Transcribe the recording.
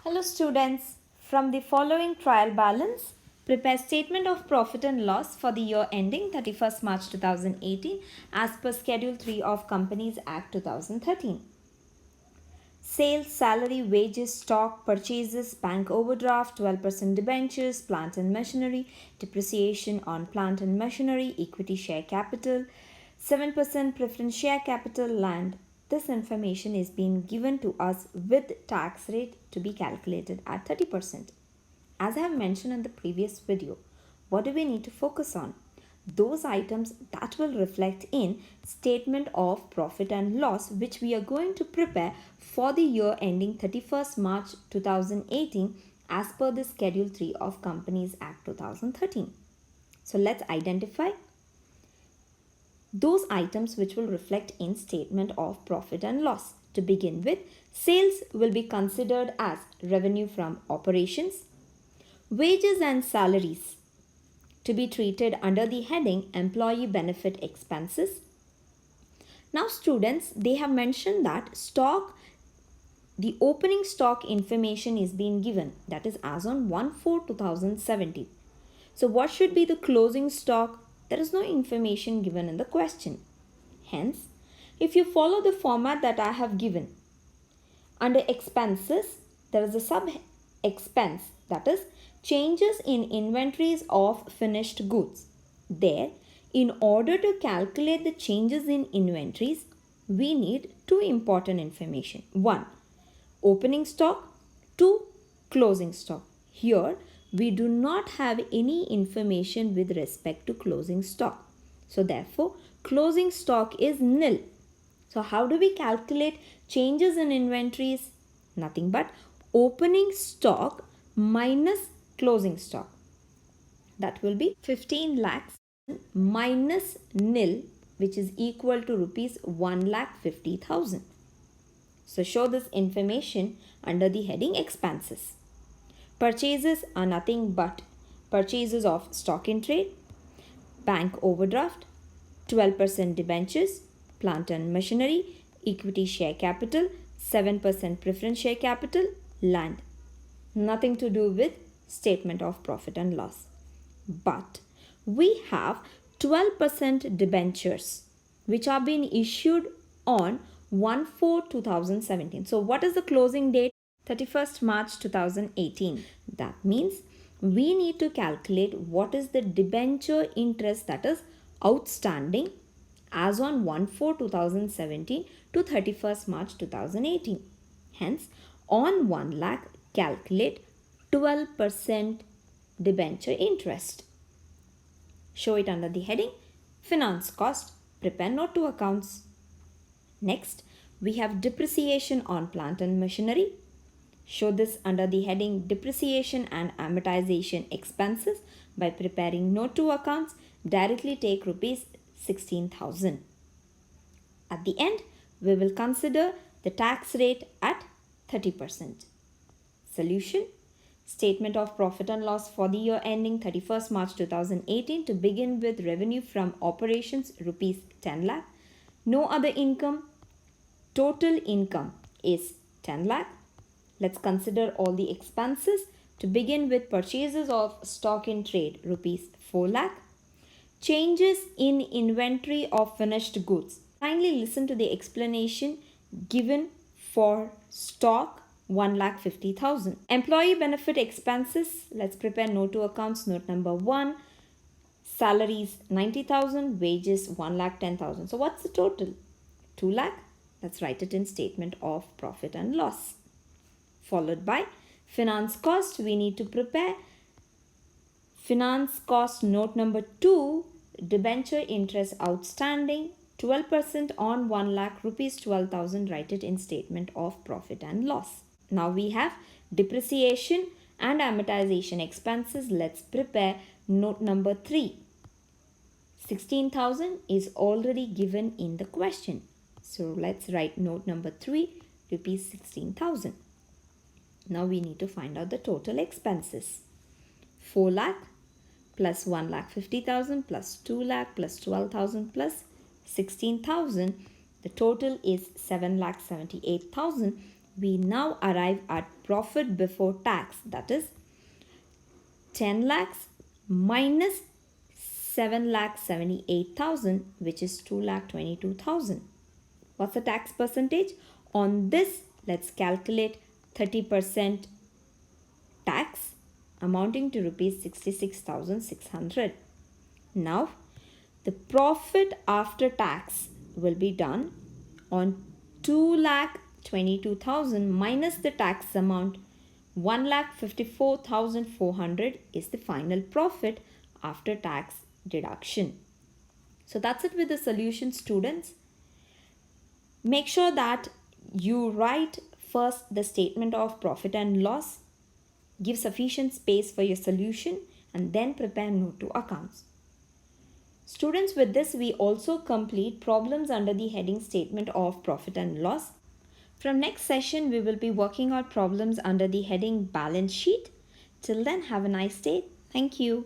Hello students, from the following trial balance, prepare statement of profit and loss for the year ending 31st March 2018 as per Schedule 3 of Companies Act 2013. Sales, salary, wages, stock, purchases, bank overdraft, 12% debentures, plant and machinery, depreciation on plant and machinery, equity share capital, 7% preference share capital, land. This information is being given to us with tax rate to be calculated at 30%. As I have mentioned in the previous video, what do we need to focus on? Those items that will reflect in statement of profit and loss which we are going to prepare for the year ending 31st March 2018 as per the Schedule 3 of Companies Act 2013. So let's identify those items which will reflect in statement of profit and loss. To begin with, sales will be considered as revenue from operations. Wages and salaries to be treated under the heading employee benefit expenses. Now students, they have mentioned that the opening stock information is being given, that is as on 1/4/2017. So what should be the closing stock? There is no information given in the question. Hence, if you follow the format that I have given, under expenses, there is a sub expense, that is changes in inventories of finished goods. There, in order to calculate the changes in inventories, we need two important information. One, opening stock. Two, closing stock. Here, we do not have any information with respect to closing stock. So therefore, closing stock is nil. So how do we calculate changes in inventories? Nothing but opening stock minus closing stock. That will be 15 lakhs minus nil, which is equal to rupees 1,50,000. So show this information under the heading expenses. Purchases are nothing but purchases of stock in trade, bank overdraft, 12% debentures, plant and machinery, equity share capital, 7% preference share capital, land. Nothing to do with statement of profit and loss. But we have 12% debentures which are being issued on 1/4/2017. So what is the closing date? 31st March 2018. That means we need to calculate what is the debenture interest that is outstanding as on 1/4/2017 to 31st March 2018. Hence, on 1 lakh, calculate 12% debenture interest. Show it under the heading finance cost. Prepare note to accounts. Next, we have depreciation on plant and machinery. Show this under the heading depreciation and amortization expenses by preparing note to accounts. Directly take rupees 16,000. At the end, we will consider the tax rate at 30%. Solution: statement of profit and loss for the year ending 31st March 2018 to begin with revenue from operations rupees 10 lakh. No other income. Total income is 10 lakh. Let's consider all the expenses. To begin with purchases of stock in trade rupees 4 lakh. Changes in inventory of finished goods. Kindly listen to the explanation given for stock 1,50,000. Employee benefit expenses. Let's prepare note to accounts. Note number 1. Salaries 90,000. Wages 1,10,000. So what's the total? 2 lakh. Let's write it in statement of profit and loss. Followed by finance cost. We need to prepare finance cost note number 2. Debenture interest outstanding 12% on 1 lakh rupees 12,000. Write it in statement of profit and loss. Now we have depreciation and amortization expenses. Let's prepare note number 3. 16,000 is already given in the question. So let's write note number 3, rupees 16,000. Now we need to find out the total expenses. 4 lakh plus 1,50,000 plus 2 lakh plus 12,000 plus 16,000. The total is 7,78,000, we now arrive at profit before tax, that is 10 lakhs minus 7,78,000, which is 2,22,000. What's the tax percentage? On this, let's calculate 30% tax amounting to rupees 66,600. Now, the profit after tax will be done on 2,22,000 minus the tax amount 1,54,400 is the final profit after tax deduction. So that's it with the solution, students. Make sure that you write first the statement of profit and loss, give sufficient space for your solution, and then prepare note to accounts. Students, with this we also complete problems under the heading statement of profit and loss. From next session we will be working out problems under the heading balance sheet. Till then, have a nice day. Thank you.